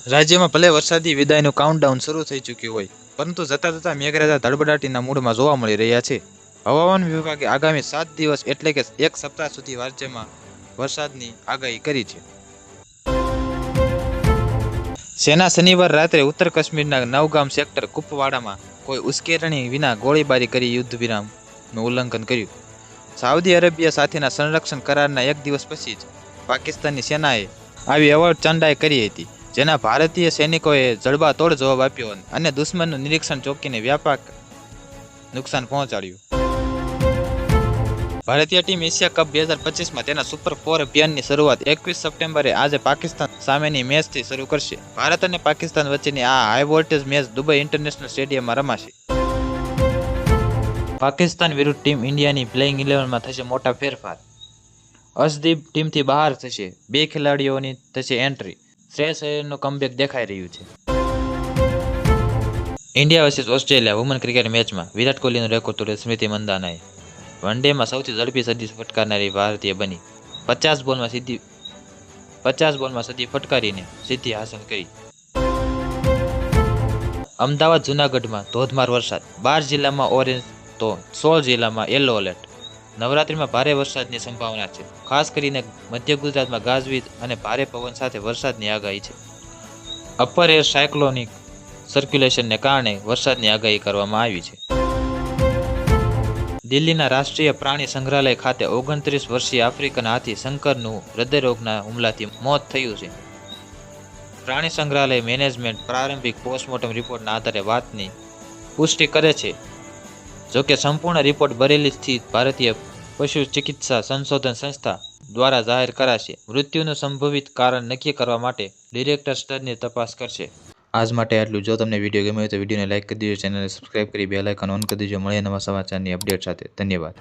રાજ્યમાં ભલે વરસાદી વિદાયનું કાઉન્ટડાઉન શરૂ થઈ ચૂક્યું હોય, પરંતુ જતા જતા મેઘરાજા ધડબડાટીના મૂડમાં જોવા મળી રહ્યા છે. હવામાન વિભાગે આગામી 7 દિવસ એટલે કે એક સપ્તાહ સુધી રાજ્યમાં વરસાદની આગાહી કરી છે. સેના શનિવાર રાત્રે ઉત્તર કાશ્મીરના નવગામ સેક્ટર કુપવાડામાં કોઈ ઉશ્કેરણી વિના ગોળીબારી કરી યુદ્ધ વિરામનું ઉલ્લંઘન કર્યું. સાઉદી અરેબિયા સાથેના સંરક્ષણ કરારના એક દિવસ પછી જ પાકિસ્તાનની સેનાએ આવી અવળચાંડાઈ કરી હતી, જેના ભારતીય સૈનિકોએ જડબાતોડ જવાબ આપ્યો અને દુશ્મનનું નિરીક્ષણ ચોકીને વ્યાપક નુકસાન પહોંચાડ્યું. ભારતીય ટીમ એશિયા કપ 2025માં તેના સુપર 4 અભિયાનની શરૂઆત 21 સપ્ટેમ્બરે આજે પાકિસ્તાન સામેની મેચથી શરૂ કરશે. ભારત અને પાકિસ્તાન વચ્ચેની આ high voltage match Dubai international સ્ટેડિયમમાં રમાશે. પાકિસ્તાન વિરુદ્ધ ટીમ ઇન્ડિયાની પ્લેઇંગ 11માં થશે મોટા ફેરફાર. અર્શદીપ ટીમથી બહાર થશે, 2 ખેલાડીઓની થશે એન્ટ્રી. શ્રેયસ અય્યરનું કમબેક દેખાઈ રહ્યું છે. India versus Australia woman cricket મેચમાં વિરાટ કોહલીનો રેકોર્ડ તોડ્યો સ્મૃતિ મંધાનાએ. વનડેમાં સૌથી ઝડપી સદી ફટકારનારી ભારતીય બની. 50 બોલમાં સદી ફટકારીને સિદ્ધિ હાંસલ કરી. અમદાવાદ જૂનાગઢમાં ધોધમાર વરસાદ, 12 જિલ્લામાં ઓરેન્જ તો 16 જિલ્લામાં યલો એલર્ટ. નવરાત્રિમાં ભારે વરસાદની સંભાવના છે. ખાસ કરીને મધ્ય ગુજરાતમાં ગાજવીજ અને ભારે પવન સાથે વરસાદની આગાહી છે. અપર એર સાયક્લોનિક સર્ક્યુલેશનને કારણે વરસાદની આગાહી કરવામાં આવી છે. દિલ્હીના રાષ્ટ્રીય પ્રાણી સંગ્રહાલય ખાતે 29 વર્ષીય આફ્રિકન હાથી શંકરનું હૃદયરોગના હુમલાથી મોત થયું છે. પ્રાણી સંગ્રહાલય મેનેજમેન્ટ પ્રારંભિક પોસ્ટમોર્ટમ રિપોર્ટના આધારે વાતની પુષ્ટિ કરે છે. જોકે સંપૂર્ણ રિપોર્ટ બરેલી સ્થિત ભારતીય પશુ ચિકિત્સા સંશોધન સંસ્થા દ્વારા જાહેર કરાશે. મૃત્યુનું સંભવિત કારણ નક્કી કરવા માટે ડિરેક્ટર સ્તરની તપાસ કરશે. આજ માટે આટલું. જો તમને વિડીયો ગમ્યો હોય તો વિડીયોને લાઇક કરી દેજો, ચેનલને સબસ્ક્રાઇબ કરી બેલ આઇકન ઓન કરી દેજો. મળીએ નવા સમાચારની અપડેટ સાથે. ધન્યવાદ.